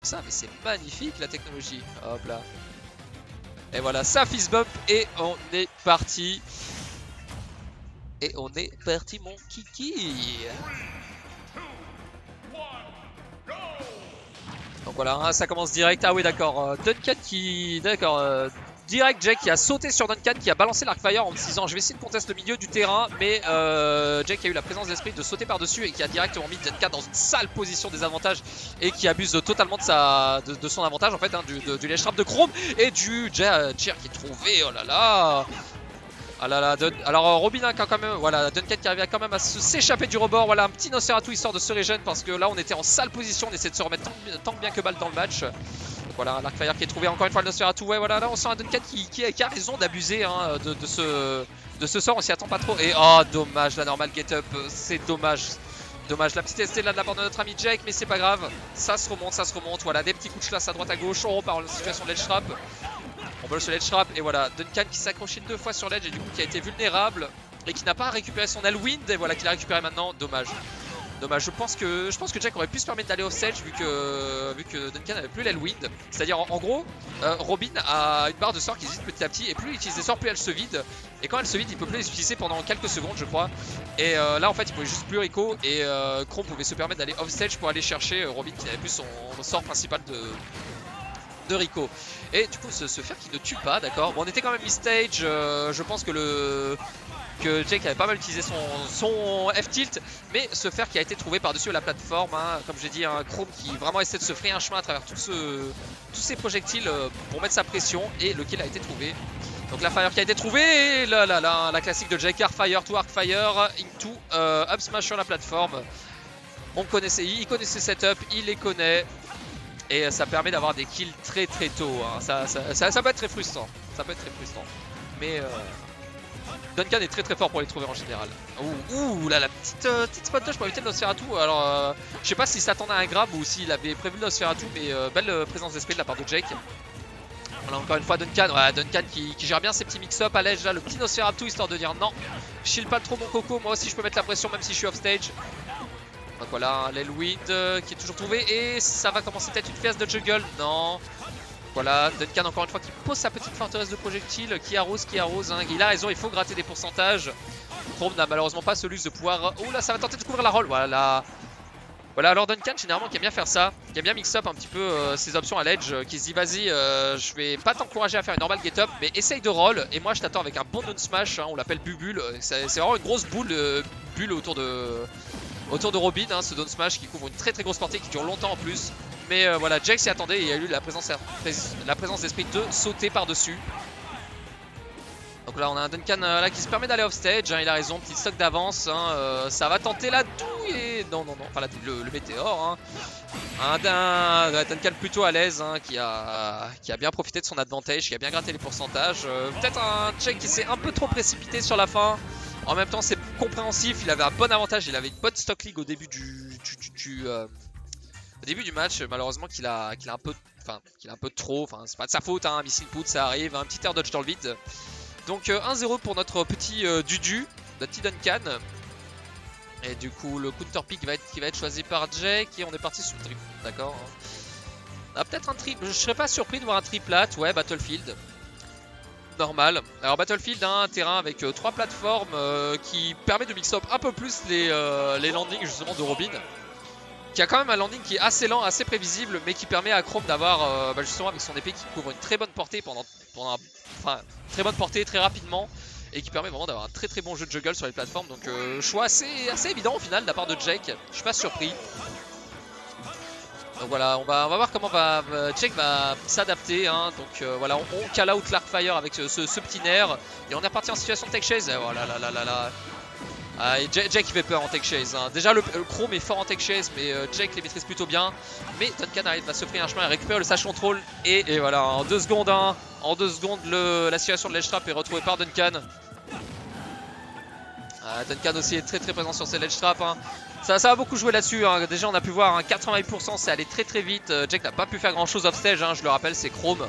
ça, mais c'est magnifique la technologie. Hop là. Et voilà, ça fist bump et on est parti. Et on est parti mon kiki. Donc voilà, hein, ça commence direct. Ah oui d'accord, Duncan qui... D'accord, direct Jake qui a sauté sur Duncan, qui a balancé l'arc-fire en me disant je vais essayer de contester le milieu du terrain. Mais Jake a eu la présence d'esprit de sauter par-dessus et qui a directement mis Duncan dans une sale position des avantages. Et qui abuse totalement de son avantage en fait, hein, du ledge trap de Chrome et du Chair qui est trouvé, oh là là. Ah là là, alors Robin hein, quand même, voilà, Duncan qui arrive quand même à s'échapper du rebord. Voilà, un petit Nosferatu histoire de se régénérer parce que là on était en sale position, on essaie de se remettre tant bien que mal dans le match. Donc voilà, l'arc-fire qui est trouvé encore une fois le Nosferatu. Ouais, voilà, là on sent un Duncan qui a raison d'abuser hein, de ce sort, on s'y attend pas trop. Et oh, dommage, la normale get up, c'est dommage. Dommage, la petite ST là de la part de notre ami Jake, mais c'est pas grave, ça se remonte. Voilà, des petits coups de chlasse à droite à gauche, on repart dans la situation de ledge trap. On vole sur ledge trap et voilà, Duncan qui s'est accroché 2 fois sur ledge et du coup qui a été vulnérable et qui n'a pas récupéré son Alwind et voilà qu'il a récupéré maintenant, dommage. Dommage, je pense que Jack aurait pu se permettre d'aller off stage vu que Duncan n'avait plus l'Alwind. C'est-à-dire en gros, Robin a une barre de sort qui existe petit à petit et plus il utilise des sorts, plus elle se vide. Et quand elle se vide, il peut plus les utiliser pendant quelques secondes je crois. Et là en fait il pouvait juste plus Rico et Chrome pouvait se permettre d'aller off stage pour aller chercher Robin qui n'avait plus son sort principal de Rico. Et du coup ce fer qui ne tue pas, d'accord. Bon on était quand même mi-stage, je pense que Jake avait pas mal utilisé son F-tilt, mais ce fer qui a été trouvé par-dessus la plateforme, hein, comme j'ai dit, un Chrome qui vraiment essaie de se frayer un chemin à travers tous ces projectiles pour mettre sa pression, et le kill a été trouvé. Donc la fire qui a été trouvée, et là, la classique de Jake, Arc-Fire to Arc-Fire, into up smash sur la plateforme. Il connaissait setup, il les connaît. Et ça permet d'avoir des kills très tôt. Hein. Ça peut être très frustrant. Mais Duncan est très fort pour les trouver en général. Ouh là la petite spot dodge pour éviter le Nosferatu. Alors je sais pas s'il s'attendait à un grab ou s'il avait prévu le Nosferatu, mais belle présence d'esprit de la part de Jake. Voilà encore une fois Duncan, ouais, Duncan qui gère bien ses petits mix-up à l'edge là, le petit Nosferatu histoire de dire non, je chill pas trop mon coco, moi aussi je peux mettre la pression même si je suis off stage. Donc voilà, l'Elwind qui est toujours trouvé et ça va commencer peut-être une phase de jungle. Non. Voilà, Duncan encore une fois qui pose sa petite forteresse de projectiles, qui arrose, hein. Il a raison, il faut gratter des pourcentages. Chrome n'a malheureusement pas ce luxe de pouvoir... Oh là, ça va tenter de couvrir la roll, voilà. Voilà, alors Duncan généralement qui aime bien faire ça, qui aime bien mix up un petit peu ses options à l'edge, qui se dit vas-y, je vais pas t'encourager à faire une normal get up, mais essaye de roll, et moi je t'attends avec un bon down smash, hein, on l'appelle Bubule, c'est vraiment une grosse bulle autour de Robin, hein, ce down smash qui couvre une très grosse portée qui dure longtemps en plus. Mais voilà, Jake s'y attendait et il a eu la présence d'esprit de sauter par-dessus. Donc là on a un Duncan là qui se permet d'aller off stage, hein, il a raison, petit stock d'avance, hein, ça va tenter la douille, non, enfin la douille, le météore, hein. Un Duncan plutôt à l'aise, hein, qui a bien profité de son advantage, qui a bien gratté les pourcentages. Peut-être un Jake qui s'est un peu trop précipité sur la fin. En même temps c'est compréhensif, il avait un bon avantage, il avait une bonne stock league au début du match, malheureusement qu'il a un peu trop, enfin c'est pas de sa faute, hein, missile put ça arrive, un petit air dodge dans le vide. Donc 1-0 pour notre petit Dudu, notre petit Duncan. Et du coup le counter pick qui va être choisi par Jake et on est parti sur le triple, d'accord. On a peut-être un triple, je serais pas surpris de voir un triplat, ouais, Battlefield. Normal. Alors Battlefield a un terrain avec 3 plateformes qui permet de mix up un peu plus les landings justement de Robin. Qui a quand même un landing qui est assez lent, assez prévisible, mais qui permet à Chrome d'avoir justement avec son épée qui couvre une très bonne portée très bonne portée très rapidement et qui permet vraiment d'avoir un très bon jeu de juggle sur les plateformes. Donc choix assez évident au final de la part de Jake. Je suis pas surpris. Donc voilà, on va voir comment Jake va s'adapter, hein. Donc voilà, on call out l'Arc-Fire avec ce petit nerf et on est reparti en situation de tech chase. Voilà là. Ah, et Jake il fait peur en tech chase, hein. Déjà le Chrome est fort en tech chase, mais Jake les maîtrise plutôt bien. Mais Duncan arrive à se frayer un chemin, il récupère le sage control et voilà, en 2 secondes, hein, la situation de ledge trap est retrouvée par Duncan. Duncan aussi est très présent sur ses ledge traps, hein. Ça va beaucoup jouer là-dessus, hein. Déjà on a pu voir, hein, 88%, c'est allé très vite. Jake n'a pas pu faire grand chose off stage, hein, je le rappelle, c'est Chrome.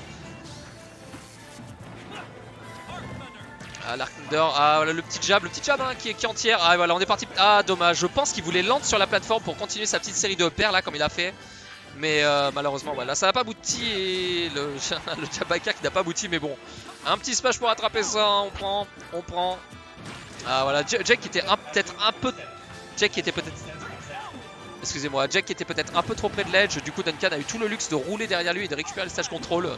L'Arkender, voilà le petit jab hein, qui est entière. Ah voilà, on est parti. Ah dommage, je pense qu'il voulait land sur la plateforme pour continuer sa petite série de paires là comme il a fait. Mais malheureusement, voilà, ça n'a pas abouti et le Jabaka qui n'a pas abouti. Mais bon, un petit smash pour attraper ça, on prend. Ah voilà, Jack qui était peut-être un peu... Jack qui était peut-être... Excusez-moi, Jack qui était peut-être un peu trop près de l'edge. Du coup, Duncan a eu tout le luxe de rouler derrière lui et de récupérer le stage control.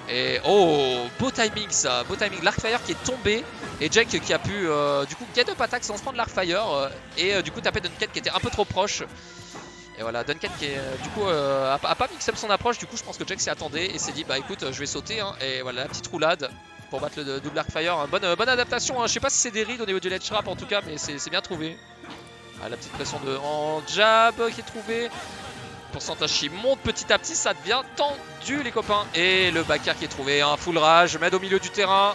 Et oh, beau timing ça, beau timing. L'Arcfire qui est tombé et Jack qui a pu du coup get up attack sans se prendre l'Arcfire et du coup taper Duncan qui était un peu trop proche. Et voilà, Duncan qui est, du coup a pas mix up son approche. Du coup, je pense que Jack s'y attendait et s'est dit bah écoute, je vais sauter. Hein. Et voilà, la petite roulade pour battre le double Arcfire. Hein. Bonne adaptation. Hein. Je sais pas si c'est des rides au niveau du ledge trap en tout cas, mais c'est bien trouvé. Ah, la petite pression en jab qui est trouvée. Pourcentage qui monte petit à petit, ça devient tendu les copains. Et le backer qui est trouvé, un full rage, Med au milieu du terrain.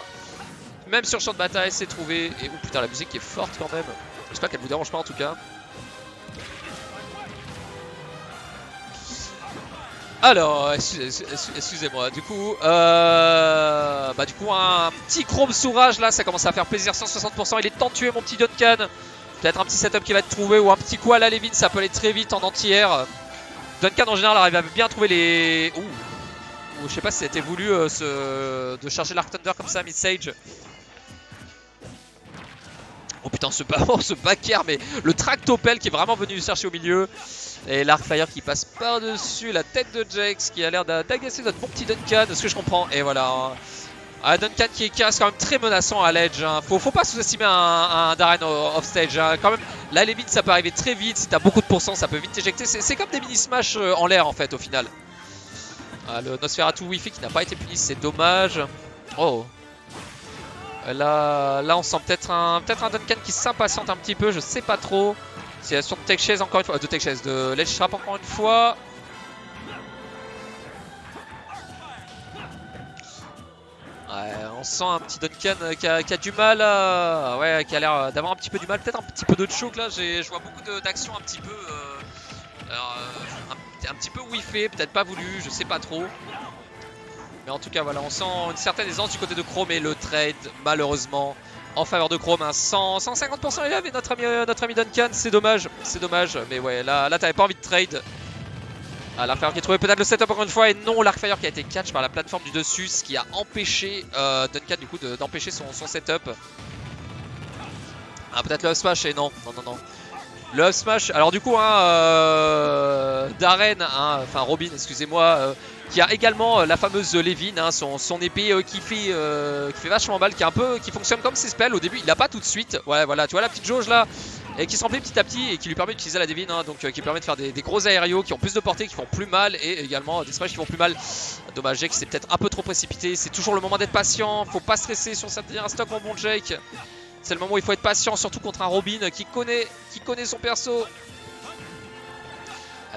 Même sur le champ de bataille, c'est trouvé. Et oh putain, la musique qui est forte quand même. J'espère qu'elle vous dérange pas en tout cas. Alors, excusez-moi, du coup, un petit chrome sous rage là, ça commence à faire plaisir, 160%. Il est temps de tuer mon petit Duncan. Peut-être un petit setup qui va être trouvé ou un petit coup à la Levin, ça peut aller très vite en entière. Duncan en général arrive à bien trouver les... Ouh, je sais pas si c'était voulu de charger l'Arc Thunder comme ça, mid-sage. Oh putain, ce backer, mais le Tractopelle qui est vraiment venu chercher au milieu. Et l'Arcfire qui passe par-dessus la tête de Jax qui a l'air d'agacer notre bon petit Duncan, ce que je comprends. Et voilà. Ah, Duncan qui reste quand même très menaçant à l'edge. Hein. Faut pas sous-estimer un Darren offstage. Hein. Quand même, la limite ça peut arriver très vite. Si t'as beaucoup de pourcents, ça peut vite t'éjecter. C'est comme des mini-smash en l'air en fait au final. Ah, le Nosferatu Wi-Fi qui n'a pas été puni, c'est dommage. Oh. Là on sent peut-être un Duncan qui s'impatiente un petit peu, je sais pas trop. Situation de tech chase encore une fois, de ledge trap encore une fois. Ouais, on sent un petit Duncan qui a du mal, ouais, qui a l'air d'avoir un petit peu du mal, peut-être un petit peu de choke là. Je vois beaucoup d'actions un petit peu, un petit peu whiffé, peut-être pas voulu, je sais pas trop. Mais en tout cas voilà, on sent une certaine aisance du côté de Chrome et le trade malheureusement en faveur de Chrome. 150% élève et notre ami Duncan, c'est dommage, mais ouais là t'avais pas envie de trade. Ah, l'Arcfire qui a trouvé peut-être le setup encore une fois et non, l'Arcfire qui a été catch par la plateforme du dessus, ce qui a empêché Duncan du coup d'empêcher son setup. Ah, peut-être le up smash et non. Le up smash, alors du coup Darren, enfin Robin excusez-moi, qui a également la fameuse Levin, son épée qui fait vachement mal, qui fonctionne comme ses spells. Au début il l'a pas tout de suite, ouais voilà, tu vois la petite jauge là. Et qui se remplit petit à petit et qui lui permet d'utiliser la Devine, donc qui permet de faire des gros aérios qui ont plus de portée, qui font plus mal et également des smash qui font plus mal. Dommage, Jake c'est peut-être un peu trop précipité, c'est toujours le moment d'être patient, faut pas stresser sur certains stocks mon bon Jake. C'est le moment où il faut être patient, surtout contre un Robin qui connaît son perso.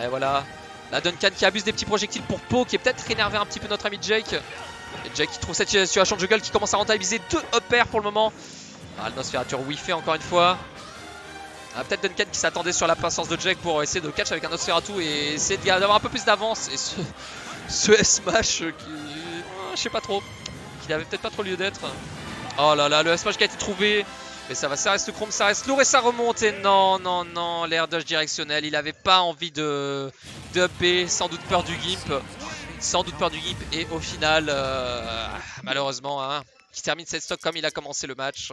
Et voilà, la Duncan qui abuse des petits projectiles pour Po, qui est peut-être énervé un petit peu notre ami Jake. Et Jake qui trouve cette situation de juggle qui commence à rentabiliser 2 up air pour le moment. Ah, le Nosferatu Wi-Fi encore une fois. Ah, peut-être Duncan qui s'attendait sur la patience de Jack pour essayer de catch avec un Nosferatu et essayer d'avoir un peu plus d'avance. Et ce S-Smash qui... je sais pas trop. Qui n'avait peut-être pas trop lieu d'être. Oh là là, le S-Smash qui a été trouvé. Mais ça reste Chrome, ça reste lourd et ça remonte. Et non, l'air dodge directionnel. Il avait pas envie de upper, sans doute peur du Gimp. Et au final, malheureusement, qui termine cette stock comme il a commencé le match.